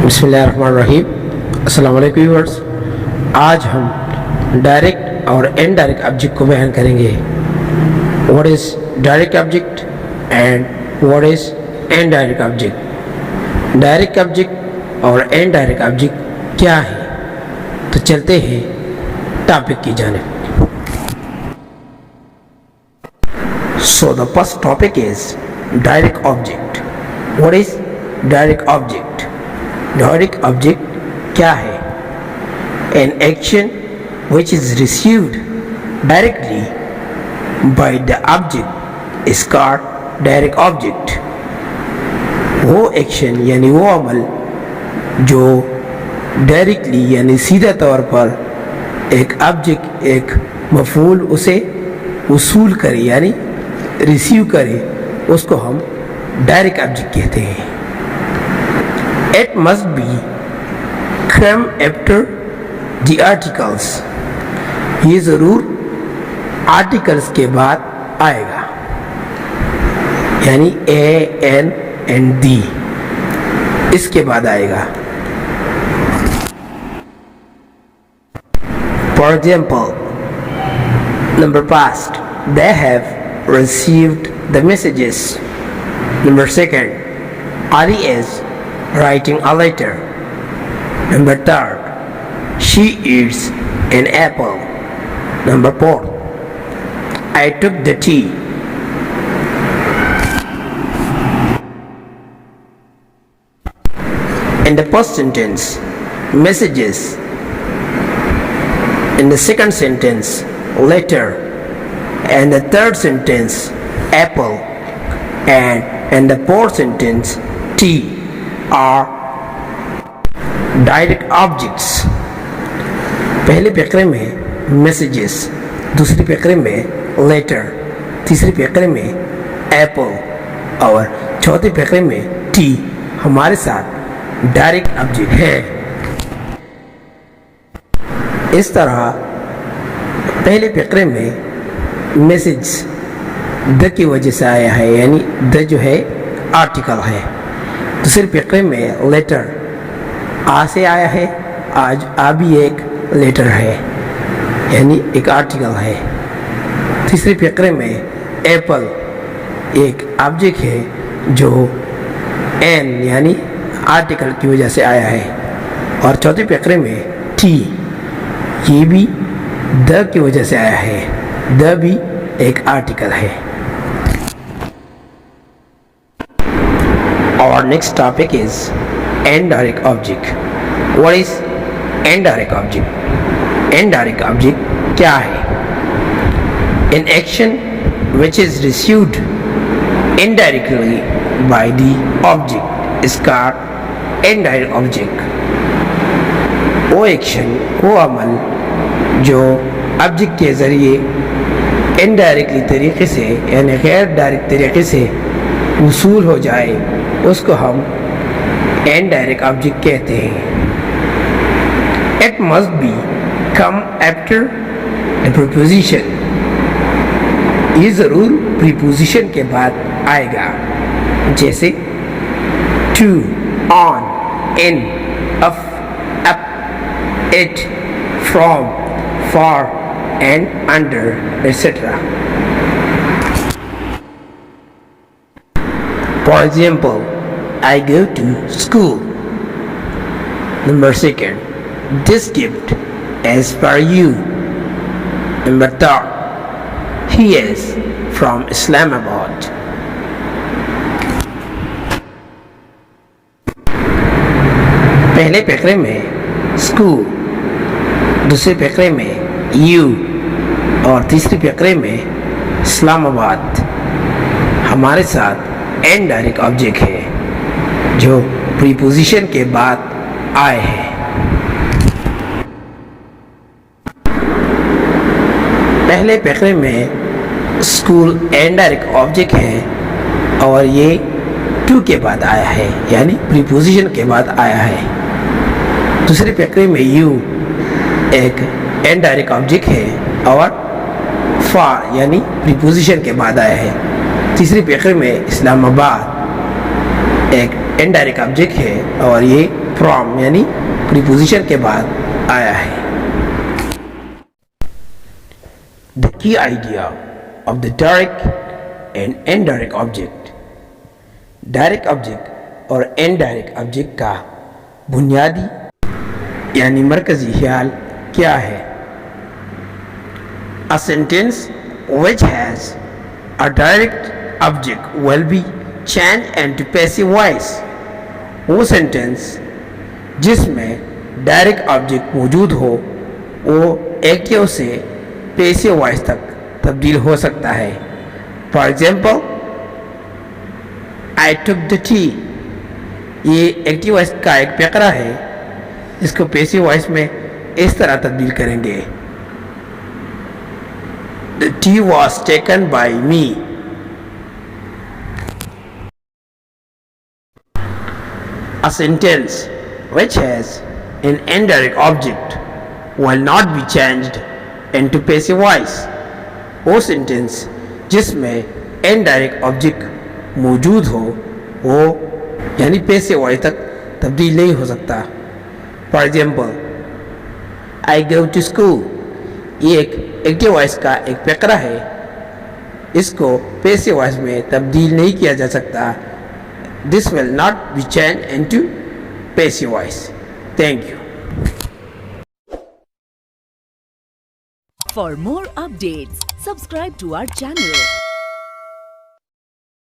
बिस्मिल्लाहिर्रहमानिर्रहीम। अस्सलाम वालेकुम व्यूअर्स। आज हम डायरेक्ट और इनडायरेक्ट ऑब्जेक्ट को बयान करेंगे। What is direct object and what is indirect object. Direct object और इनडायरेक्ट ऑब्जेक्ट क्या है, तो चलते हैं टॉपिक की जानिब। So the first topic is direct object. What is direct object? Direct object क्या है? An action which is received directly by the object is called direct object. वो एक्शन यानी वो अमल जो डायरेक्टली यानी सीधा तौर पर एक ऑब्जेक्ट एक मफूल उसे वसूल करे यानी रिसीव करे, उसको हम डायरेक्ट ऑब्जेक्ट कहते हैं। It must be come after the articles. ये ज़रूर आर्टिकल्स के बाद आएगा, यानी ए एन एंड दी इसके बाद आएगा। For example, number past, they have received the messages. Number second, Ali is writing a letter. Number third, she eats an apple. Number four, I took the tea. In the first sentence, messages. In the second sentence, letter. And the third sentence, apple. And in the fourth sentence, tea are direct objects. पहले फकरे में messages, दूसरे फकरे में letter, तीसरे फकरे में apple और चौथे फकरे में tea हमारे साथ डायरेक्ट ऑब्जेक्ट है। इस तरह पहले फकरे में मैसेज द की वजह से आया है, यानी द जो है आर्टिकल है। दूसरे फकरे में लेटर आ से आया है, आज आ भी एक लेटर है यानी एक आर्टिकल है। तीसरे फकरे में एप्पल एक ऑब्जेक्ट है जो एन यानी आर्टिकल की वजह से आया है। और चौथे फकरे में टी ये भी द की वजह से आया है, द भी एक आर्टिकल है। और next topic is indirect object. What is indirect object? Indirect object क्या है? An action which is received indirectly by the object is called indirect object. वो एक्शन वो अमल जो ऑब्जेक्ट के ज़रिए इनडायरेक्टली तरीके से यानी गैर डायरेक्ट तरीके से वसूल हो जाए, उसको हम इनडायरेक्ट ऑब्जेक्ट कहते हैं। It must be come after a preposition. ये ज़रूर प्रीपोजिशन के बाद आएगा, जैसे to, on, in, up, it, from, for and under, etc. For example, I go to school. Number second, this gift is for you. Number third, he is from Islamabad. पहले फकरे में school, दूसरे फकरे में you और तीसरे फकरे में इस्लामाबाद हमारे साथ indirect object है जो प्रीपोजिशन के बाद आए हैं। पहले फकरे में स्कूल इनडायरेक्ट ऑब्जेक्ट है और ये टू के बाद आया है यानी प्रीपोजिशन के बाद आया है। दूसरे फकरे में यू एक इनडायरेक्ट ऑब्जेक्ट है और फॉर यानी प्रीपोजिशन के बाद आया है। तीसरे फकरे में इस्लामाबाद एक इनडायरेक्ट ऑब्जेक्ट है और ये फ्रॉम यानी प्रीपोजिशन के बाद आया है। The key idea of the direct and indirect object. Direct object और इनडायरेक्ट ऑब्जेक्ट का बुनियादी यानी मरकजी ख्याल क्या है? A sentence which has a direct object will be changed into passive voice। वो सेंटेंस जिसमें डायरेक्ट ऑब्जेक्ट मौजूद हो वो एक्टिव से पैसिव वॉइस तक तब्दील हो सकता है। For example, I took the T, ये एक्टिव वॉइस का एक फकरा है। इसको पैसिव वॉइस में इस तरह तब्दील करेंगे, The tea was taken by me। A sentence which has an indirect object will not be changed into passive voice। वो सेंटेंस जिसमें इनडायरेक्ट ऑब्जेक्ट मौजूद हो वो यानी पैसिव वॉइस तक तब्दील नहीं हो सकता। For example, I go to school, ये एक एक्टिव वॉइस का एक फकरा है। इसको पैसिव वॉइस में तब्दील नहीं किया जा सकता। This will not be change into passive voice. Thank you. For more updates, subscribe to our channel